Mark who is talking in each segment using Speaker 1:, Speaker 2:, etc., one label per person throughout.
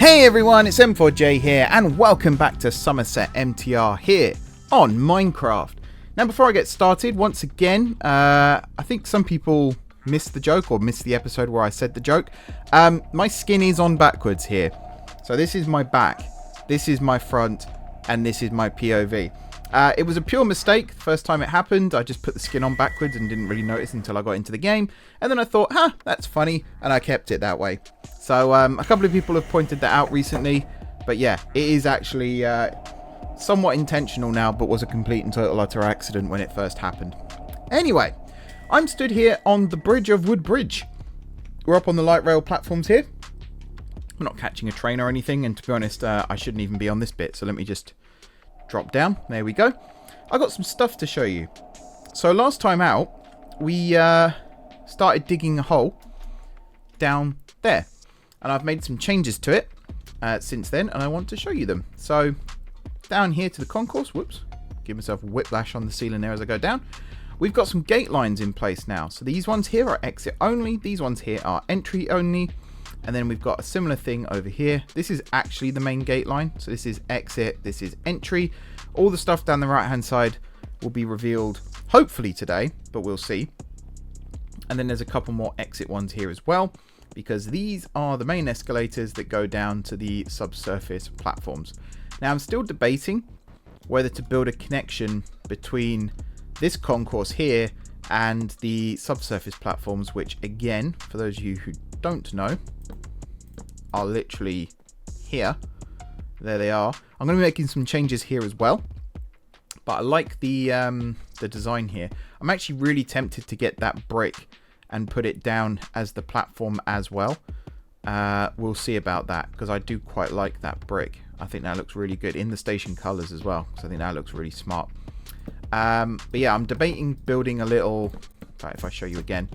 Speaker 1: Hey everyone, it's M4J here, and welcome back to Summerset MTR here on Minecraft. Now before I get started, once again, I think some people missed the joke or missed the episode where I said the joke. My skin is on backwards here. So this is my back, this is my front, and this is my POV. It was a pure mistake the first time it happened. I just put the skin on backwards and didn't really notice until I got into the game. And then I thought, that's funny, and I kept it that way. So a couple of people have pointed that out recently. But yeah, it is actually somewhat intentional now, but was a complete and total utter accident when it first happened. Anyway, I'm stood here on the bridge of Woodbridge. We're up on the light rail platforms here. I'm not catching a train or anything, and to be honest, I shouldn't even be on this bit. So let me just drop down. There we go. I got some stuff to show you. So last time out, we started digging a hole down there. And I've made some changes to it since then, and I want to show you them. So down here to the concourse, whoops, give myself a whiplash on the ceiling there as I go down. We've got some gate lines in place now. So these ones here are exit only. These ones here are entry only. And then we've got a similar thing over here. This is actually the main gate line. So this is exit, this is entry. All the stuff down the right hand side will be revealed hopefully today, but we'll see. And then there's a couple more exit ones here as well, because these are the main escalators that go down to the subsurface platforms. Now I'm still debating whether to build a connection between this concourse here and the subsurface platforms, which again, for those of you who don't know, are literally here. There they are. I'm going to be making some changes here as well, but I like the design here. I'm actually really tempted to get that brick and put it down as the platform as well. We'll see about that, because I do quite like that brick. I think that looks really good in the station colors as well, so I think that looks really smart. But yeah, I'm debating building a little, in fact, if I show you again,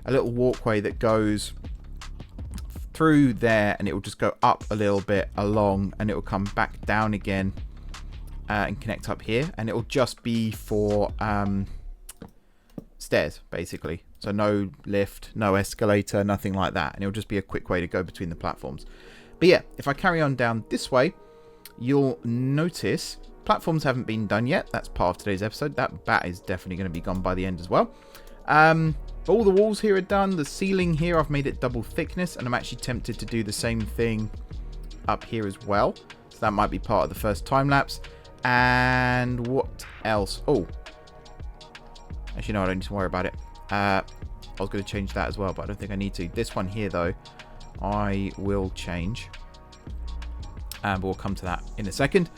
Speaker 1: a little walkway that goes through there, and it will just go up a little bit along, and it will come back down again and connect up here, and it will just be for stairs basically. So no lift, no escalator, nothing like that, and it'll just be a quick way to go between the platforms. But yeah, if I carry on down this way, you'll notice platforms haven't been done yet. That's part of today's episode. That bat is definitely going to be gone by the end as well. But all the walls here are done. The ceiling here, I've made it double thickness, and I'm actually tempted to do the same thing up here as well. So that might be part of the first time lapse. And what else? Oh, actually no, I don't need to worry about it. I was going to change that as well, but I don't think I need to. This one here though, I will change, but we'll come to that in a second.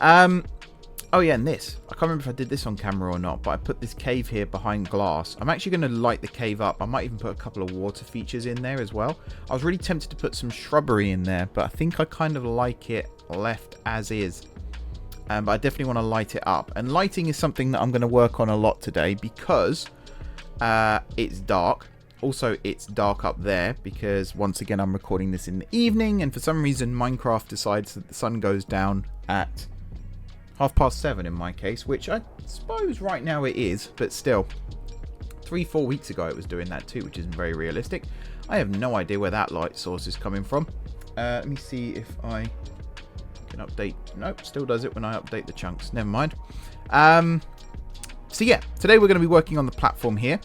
Speaker 1: Oh yeah, and this, I can't remember if I did this on camera or not, but I put this cave here behind glass. I'm actually going to light the cave up. I might even put a couple of water features in there as well. I was really tempted to put some shrubbery in there, but I think I kind of like it left as is. But I definitely want to light it up, and lighting is something that I'm going to work on a lot today, because it's dark. Also, it's dark up there because once again I'm recording this in the evening, and for some reason Minecraft decides that the sun goes down at 7:30 in my case, which I suppose right now it is, but still 3-4 weeks ago it was doing that too, which isn't very realistic. I have no idea where that light source is coming from. Let me see if I can update. Nope, still does it when I update the chunks. Never mind. So yeah, today we're going to be working on the platform here,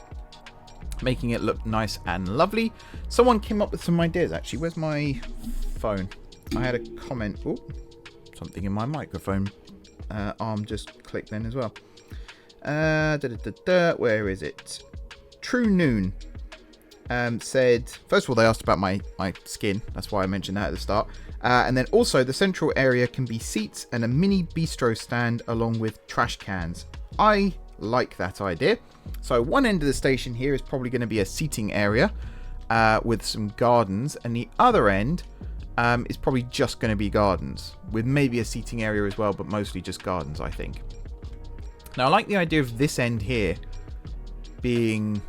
Speaker 1: making it look nice and lovely. Someone came up with some ideas actually. Where's my phone? I had a comment. Oh, something in my microphone arm just clicked then as well. Where is it? True Noon said, first of all, they asked about my skin. That's why I mentioned that at the start. And then also the central area can be seats and a mini bistro stand along with trash cans. I like that idea. So one end of the station here is probably going to be a seating area with some gardens, and the other end is probably just going to be gardens with maybe a seating area as well, but mostly just gardens, I think. Now I like the idea of this end here being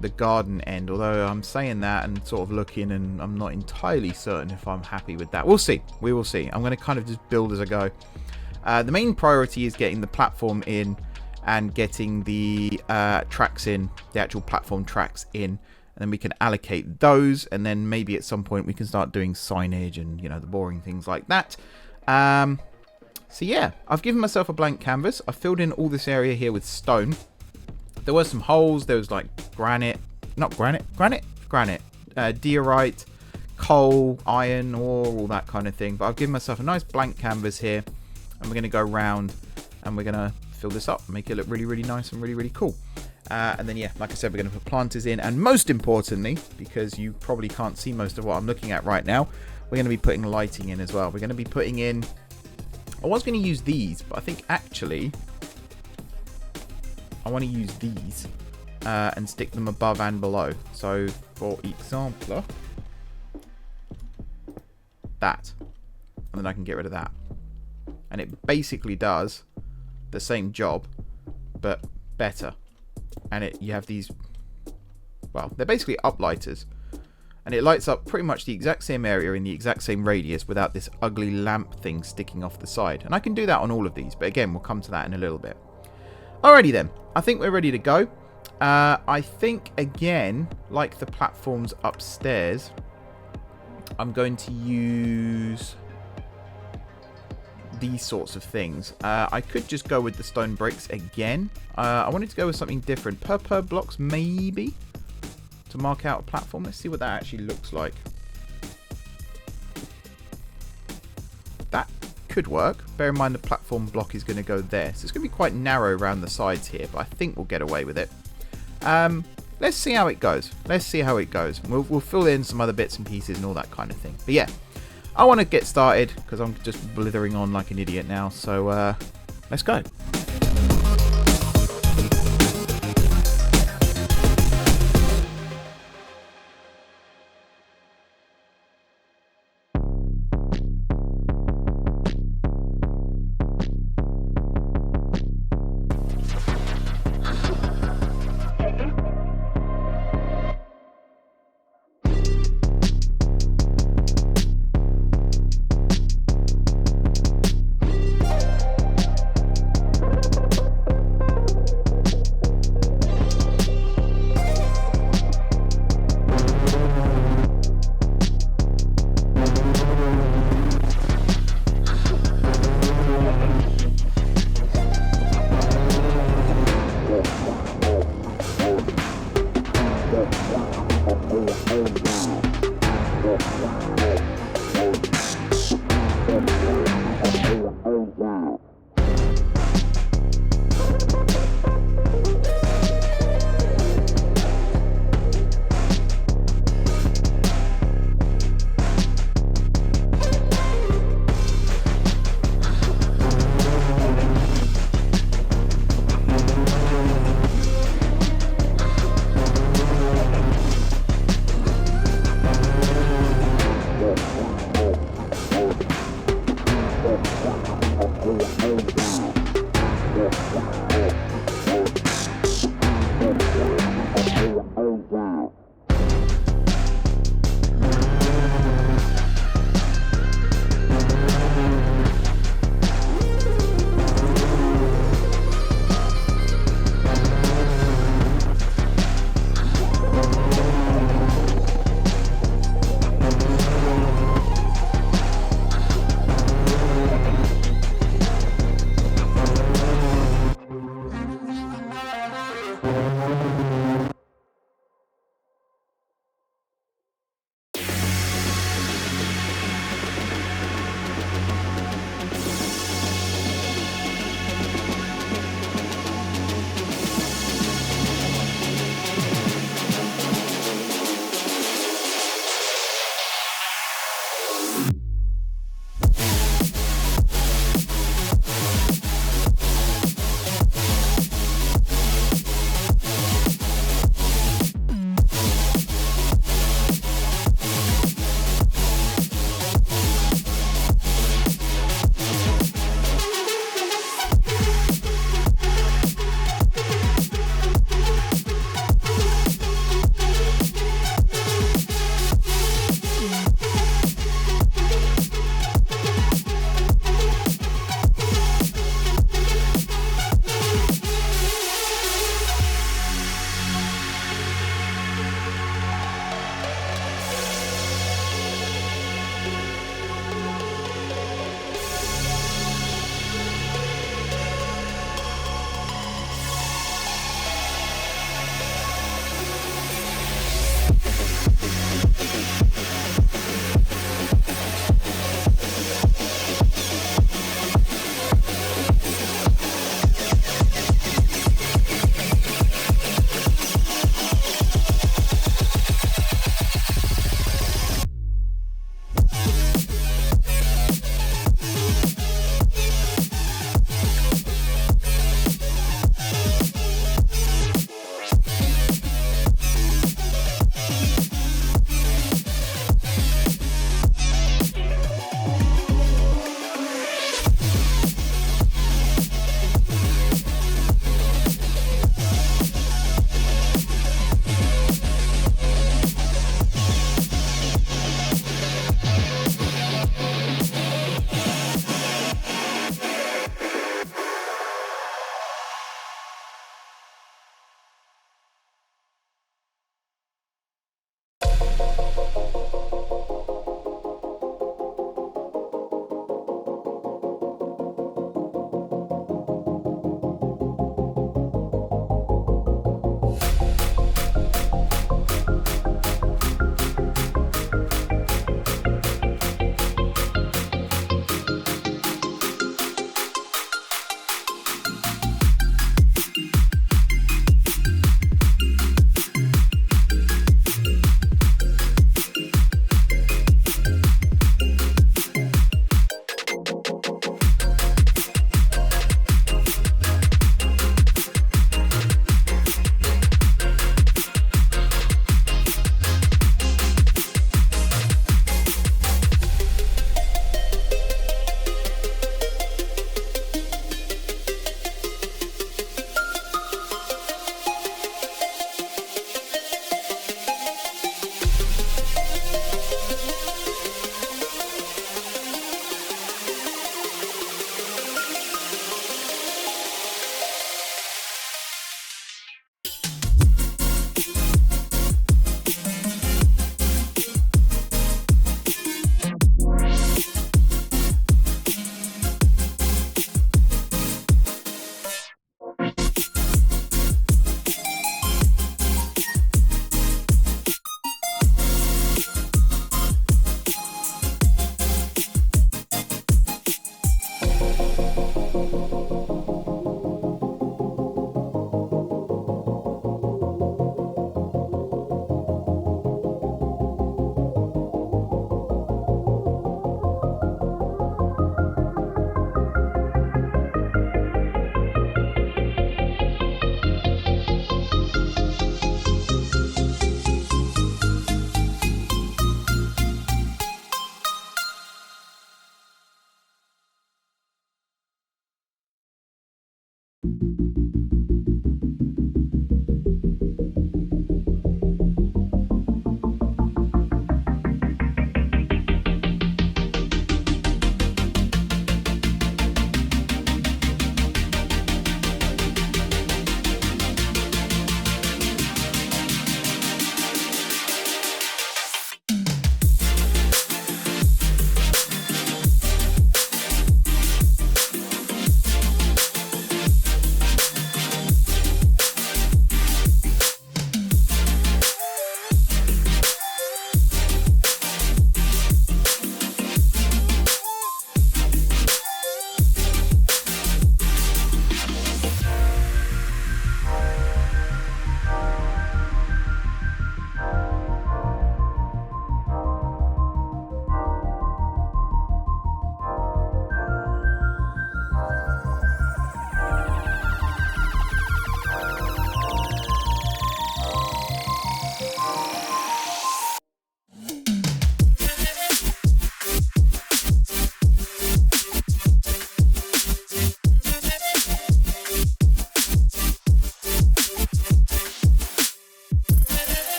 Speaker 1: the garden end, although I'm saying that and sort of looking, and I'm not entirely certain if I'm happy with that. We'll see. We will see. I'm going to kind of just build as I go. The main priority is getting the platform in and getting the tracks in, the actual platform tracks in, and then we can allocate those, and then maybe at some point we can start doing signage and, you know, the boring things like that. So yeah, I've given myself a blank canvas. I filled in all this area here with stone. There were some holes. There was like granite, diorite, coal, iron ore, all that kind of thing. But I've given myself a nice blank canvas here, and we're going to go around and we're going to fill this up, make it look really, really nice and really, really cool. And then, yeah, like I said, we're going to put planters in. And most importantly, because you probably can't see most of what I'm looking at right now, we're going to be putting lighting in as well. We're going to be putting in... I was going to use these, but I think actually I want to use these and stick them above and below. So, for example, that. And then I can get rid of that. And it basically does the same job, but better. And you have these, well, they're basically uplighters. And it lights up pretty much the exact same area in the exact same radius without this ugly lamp thing sticking off the side. And I can do that on all of these, but again, we'll come to that in a little bit. Alrighty then, I think we're ready to go. I think, again, like the platforms upstairs, I'm going to use these sorts of things. I could just go with the stone bricks again. I wanted to go with something different. Per blocks, maybe, to mark out a platform. Let's see what that actually looks like. That could work. Bear in mind the platform block is going to go there. So it's going to be quite narrow around the sides here, but I think we'll get away with it. Let's see how it goes. Let's see how it goes. We'll fill in some other bits and pieces and all that kind of thing. But yeah, I want to get started because I'm just blithering on like an idiot now. So let's go.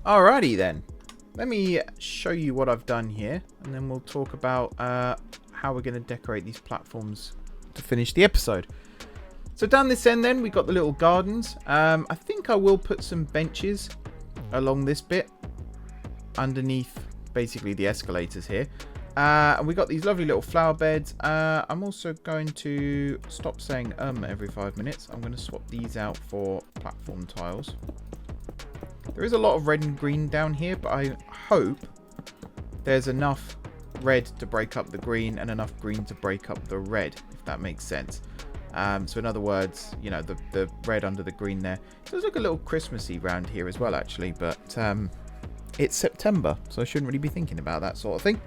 Speaker 1: Alrighty then, let me show you what I've done here, and then we'll talk about how we're going to decorate these platforms to finish the episode. So down this end then, we've got the little gardens. I think I will put some benches along this bit, underneath basically the escalators here. And we got these lovely little flower beds. I'm also going to stop saying every 5 minutes. I'm going to swap these out for platform tiles. There is a lot of red and green down here, but I hope there's enough red to break up the green and enough green to break up the red, if that makes sense. So in other words, you know, the red under the green there. It does look a little Christmassy round here as well, actually, but it's September, so I shouldn't really be thinking about that sort of thing.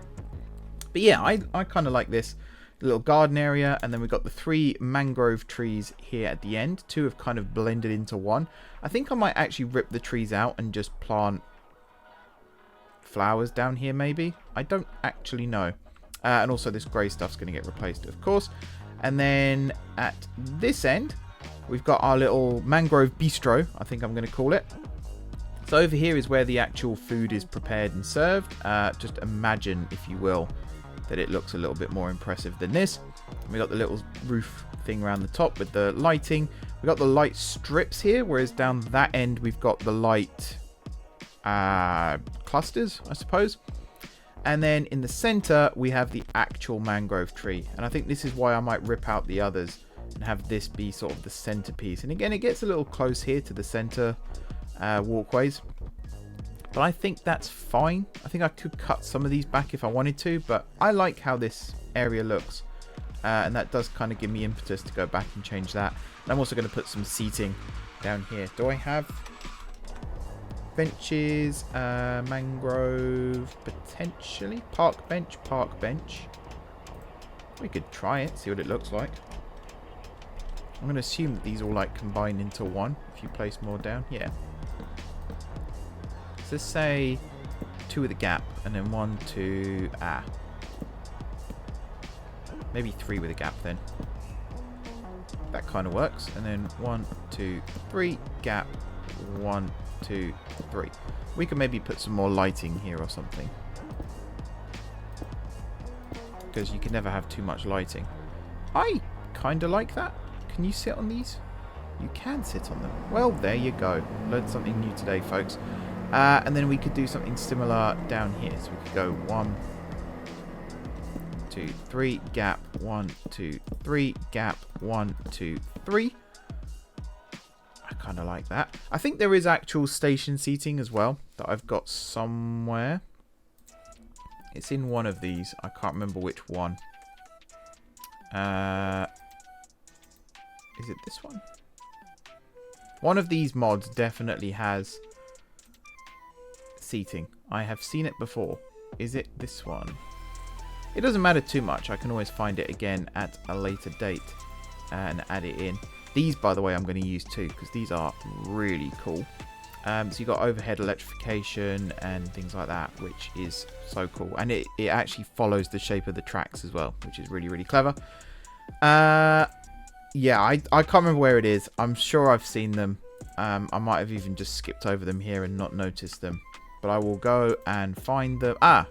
Speaker 1: But yeah, I kind of like this little garden area, and then we've got the 3 mangrove trees here at the end. 2 have kind of blended into one. I think I might actually rip the trees out and just plant flowers down here, maybe. I don't actually know. And also this grey stuff's going to get replaced, of course. And then at this end, we've got our little mangrove bistro, I think I'm going to call it. So over here is where the actual food is prepared and served. Just imagine, if you will, that it looks a little bit more impressive than this. We got the little roof thing around the top with the lighting. We got the light strips here, whereas down that end we've got the light clusters, I suppose. And then in the center we have the actual mangrove tree, and I think this is why I might rip out the others and have this be sort of the centerpiece. And again, it gets a little close here to the center walkways, but I think that's fine. I think I could cut some of these back if I wanted to, but I like how this area looks, and that does kind of give me impetus to go back and change that. And I'm also going to put some seating down here. Do I have benches? Mangrove, potentially. Park bench. We could try it, see what it looks like. I'm going to assume that these all like combine into one if you place more down. Yeah. So let's say 2 with a gap, and then 1, 2, maybe 3 with a gap then. That kind of works. And then 1, 2, 3, gap, 1, 2, 3. We can maybe put some more lighting here or something, because you can never have too much lighting. I kind of like that. Can you sit on these? You can sit on them. Well, there you go. Learned something new today, folks. And then we could do something similar down here. So we could go 1, 2, 3, gap, 1, 2, 3, gap, 1, 2, 3. I kind of like that. I think there is actual station seating as well that I've got somewhere. It's in one of these. I can't remember which one. Is it this one? One of these mods definitely has seating. I have seen it before. Is it this one? It doesn't matter too much. I can always find it again at a later date and add it in. These, by the way, I'm going to use too, because these are really cool. So you've got overhead electrification and things like that, which is so cool. And it actually follows the shape of the tracks as well, which is really, really clever. Yeah, I can't remember where it is. I'm sure I've seen them. I might have even just skipped over them here and not noticed them. But I will go and find them. Ah,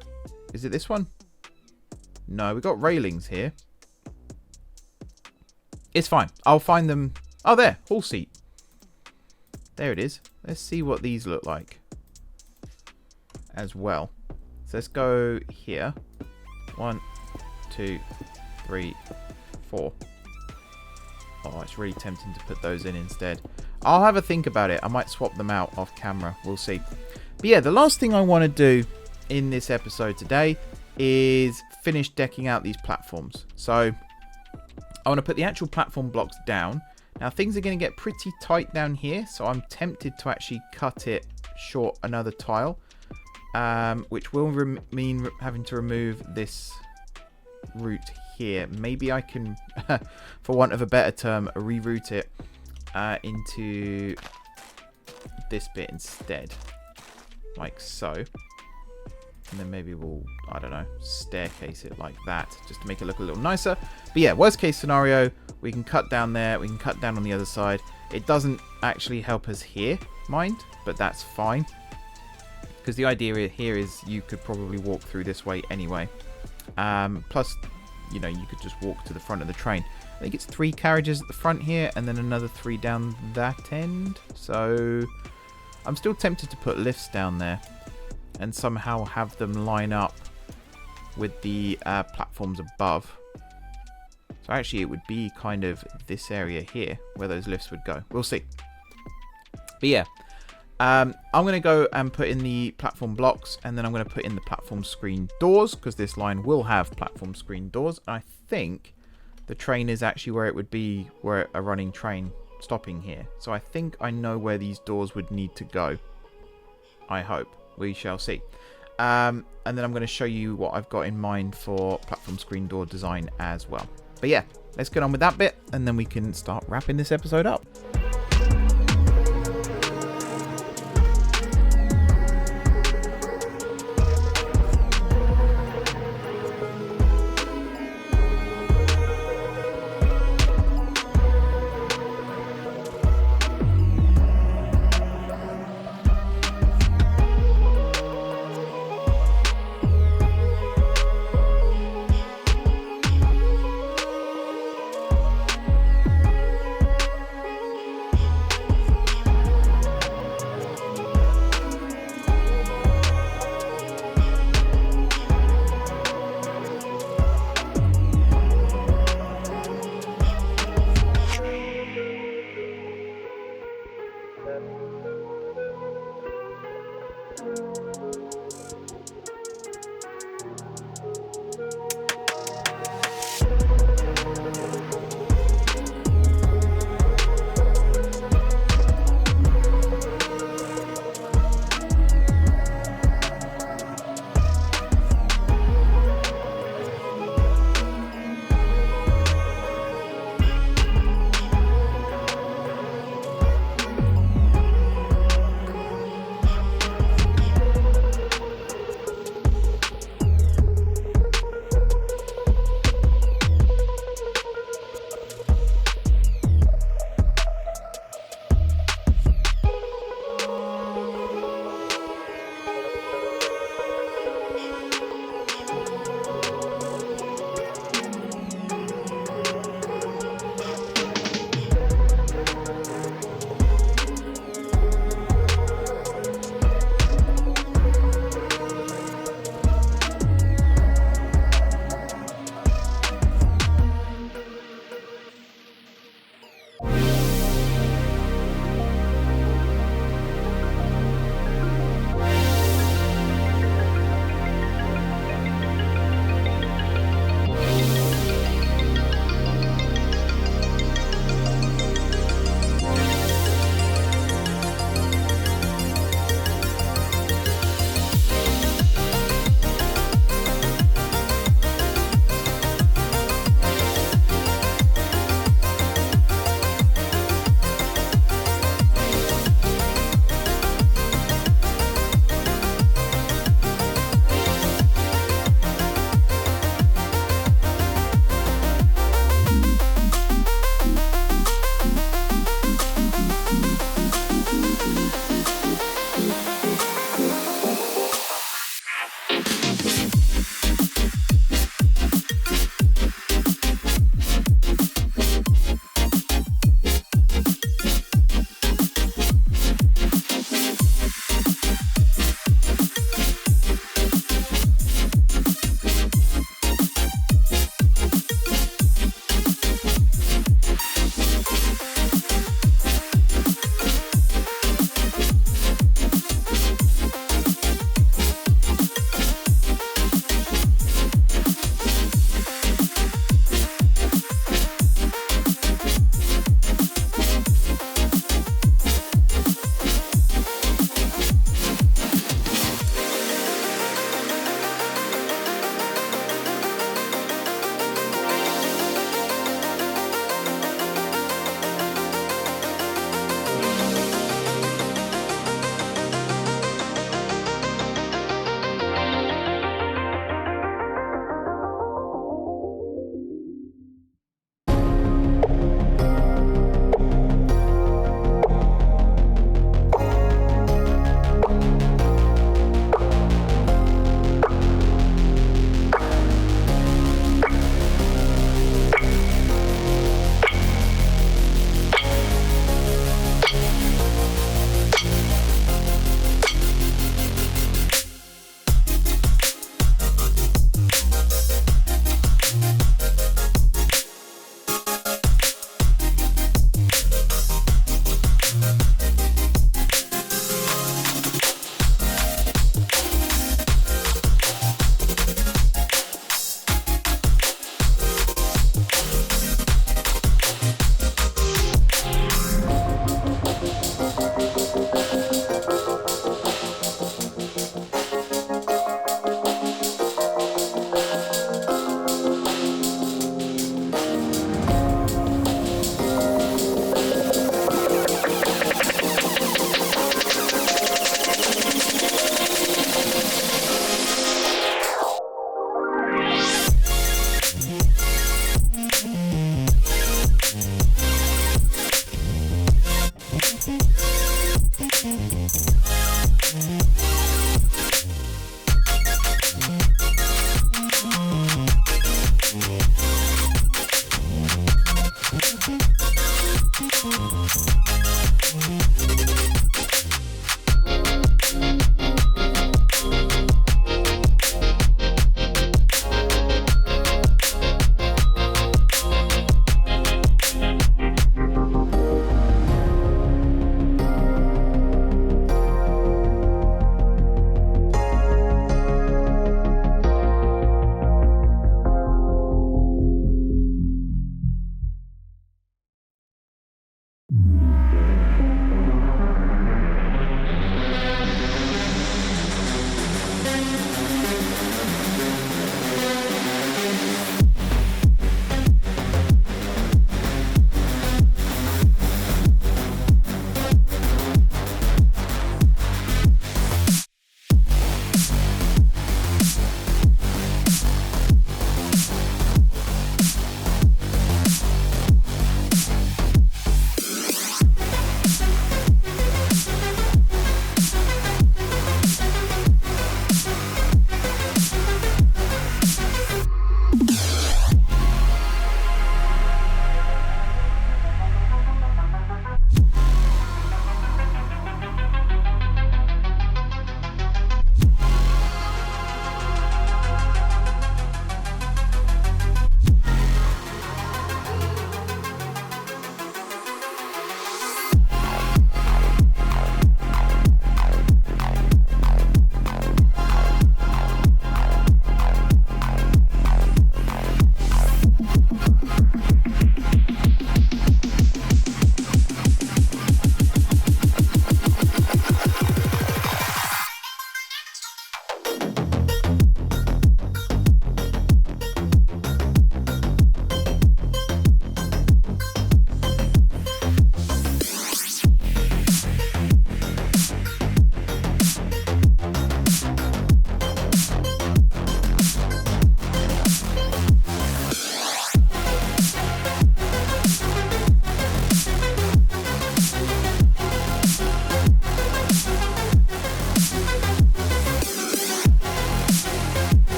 Speaker 1: is it this one? No, we've got railings here. It's fine. I'll find them. Oh, there. Hall seat. There it is. Let's see what these look like as well. So let's go here. 1, 2, 3, 4. Oh, it's really tempting to put those in instead. I'll have a think about it. I might swap them out off camera. We'll see. But yeah, the last thing I want to do in this episode today is finish decking out these platforms. So I want to put the actual platform blocks down. Now things are going to get pretty tight down here, so I'm tempted to actually cut it short another tile, which will mean having to remove this route here. Maybe I can, for want of a better term, reroute it into this bit instead, like so. And then maybe we'll, I don't know, staircase it like that, just to make it look a little nicer. But yeah, worst case scenario, we can cut down there, we can cut down on the other side. It doesn't actually help us here, mind, but that's fine. Because the idea here is you could probably walk through this way anyway. Plus, you know, you could just walk to the front of the train. I think it's 3 carriages at the front here, and then another 3 down that end. So I'm still tempted to put lifts down there and somehow have them line up with the platforms above. So actually it would be kind of this area here where those lifts would go. We'll see. But yeah, I'm going to go and put in the platform blocks, and then I'm going to put in the platform screen doors, because this line will have platform screen doors. I think the train is actually where it would be, where a running train stopping here. So I think I know where these doors would need to go. I hope. We shall see. And then I'm going to show you what I've got in mind for platform screen door design as well. But yeah, let's get on with that bit, and then we can start wrapping this episode up.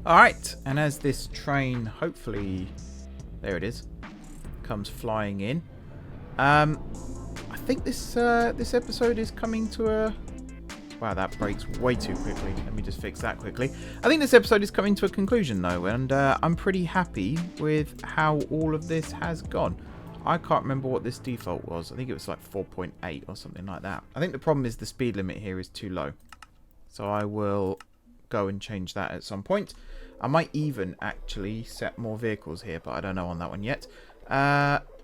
Speaker 1: Alright, and as this train hopefully, there it is, comes flying in, I think this episode is coming to a... Wow, that breaks way too quickly. Let me just fix that quickly. I think this episode is coming to a conclusion though, and I'm pretty happy with how all of this has gone. I can't remember what this default was. I think it was like 4.8 or something like that. I think the problem is the speed limit here is too low. So I will go and change that at some point. I might even actually set more vehicles here, but I don't know on that one yet.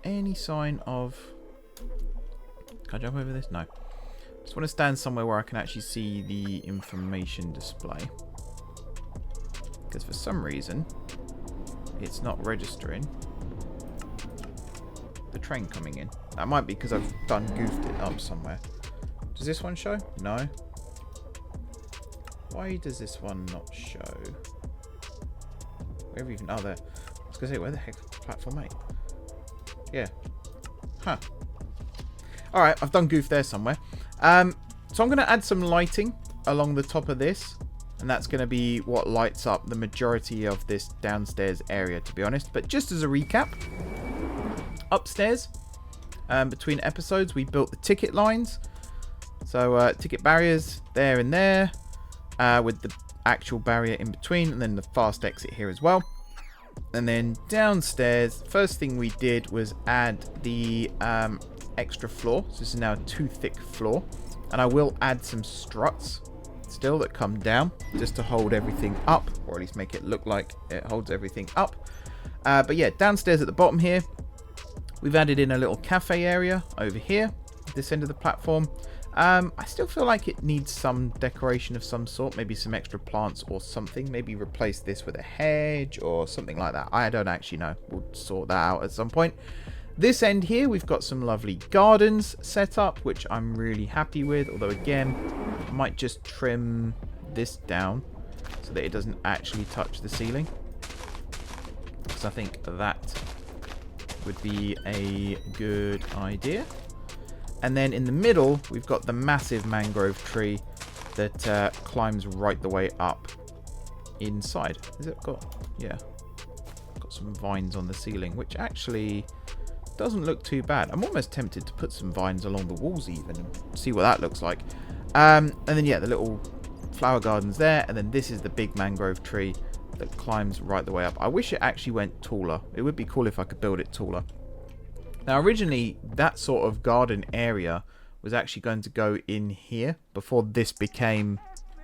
Speaker 1: Any sign of... Can I jump over this? No. Just want to stand somewhere where I can actually see the information display. Because for some reason, it's not registering the train coming in. That might be because I've goofed it up somewhere. Does this one show? No. Why does this one not show? Where even... Oh, there. I was going to say, where the heck is platform 8? Yeah. Huh. Alright, I've done goof there somewhere. So I'm going to add some lighting along the top of this. And that's going to be what lights up the majority of this downstairs area, to be honest. But just as a recap, upstairs, between episodes, we built the ticket lines. So ticket barriers there and there, with the actual barrier in between, and then the fast exit here as well. And then downstairs, first thing we did was add the extra floor. So this is now a 2 thick floor, and I will add some struts still that come down just to hold everything up, or at least make it look like it holds everything up. But yeah, downstairs at the bottom here, we've added in a little cafe area over here, this end of the platform. I still feel like it needs some decoration of some sort, maybe some extra plants or something. Maybe replace this with a hedge or something like that. I don't actually know. We'll sort that out at some point. This end here, we've got some lovely gardens set up, which I'm really happy with. Although again, I might just trim this down so that it doesn't actually touch the ceiling. Because I think that would be a good idea. And then in the middle, we've got the massive mangrove tree that climbs right the way up inside. Has it got... Yeah. Got some vines on the ceiling, which actually doesn't look too bad. I'm almost tempted to put some vines along the walls even and see what that looks like. And then, yeah, the little flower gardens there. And then this is the big mangrove tree that climbs right the way up. I wish it actually went taller. It would be cool if I could build it taller. Now, originally, that sort of garden area was actually going to go in here before this became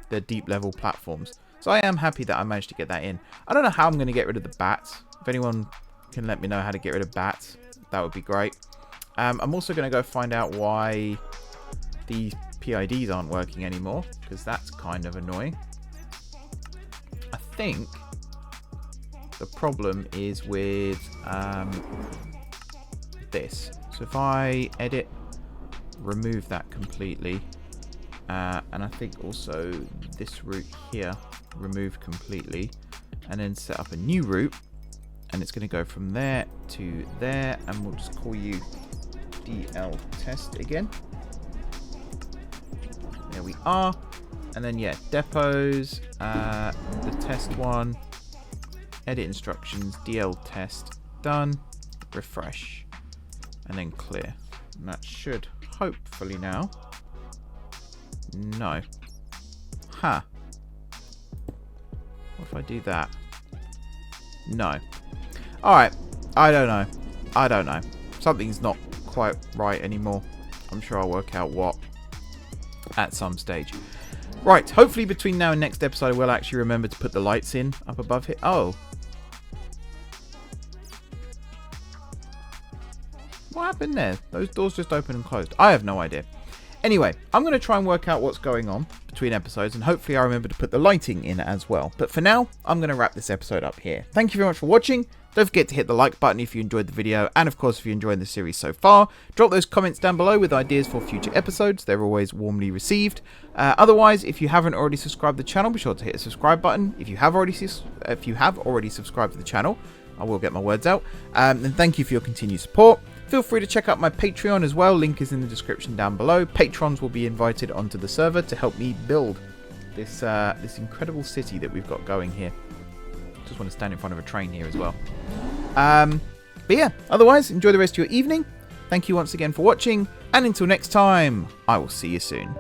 Speaker 1: the deep level platforms. So I am happy that I managed to get that in. I don't know how I'm going to get rid of the bats. If anyone can let me know how to get rid of bats, that would be great. I'm also going to go find out why these PIDs aren't working anymore, because that's kind of annoying. I think the problem is with... this. So if I edit, remove that completely, and I think also this route here, remove completely, and then set up a new route, and it's going to go from there to there, and we'll just call you DL test again. There we are. And then yeah, depots, the test one, edit instructions, DL test, done, refresh. And then clear. And that should hopefully now... No. Huh. What if I do that? No. Alright. I don't know. I don't know. Something's not quite right anymore. I'm sure I'll work out what at some stage. Right. Hopefully between now and next episode, we'll actually remember to put the lights in up above here. Oh. What happened there? Those doors just opened and closed. I have no idea. Anyway, I'm going to try and work out what's going on between episodes, and hopefully I remember to put the lighting in as well. But for now, I'm going to wrap this episode up here. Thank you very much for watching. Don't forget to hit the like button if you enjoyed the video, and of course if you're enjoying the series so far. Drop those comments down below with ideas for future episodes. They're always warmly received. Otherwise, if you haven't already subscribed to the channel, be sure to hit the subscribe button. If you have already subscribed to the channel, I will get my words out. And thank you for your continued support. Feel free to check out my Patreon as well. Link is in the description down below. Patrons will be invited onto the server to help me build this incredible city that we've got going here. Just want to stand in front of a train here as well. But yeah, otherwise, enjoy the rest of your evening. Thank you once again for watching, and until next time, I will see you soon.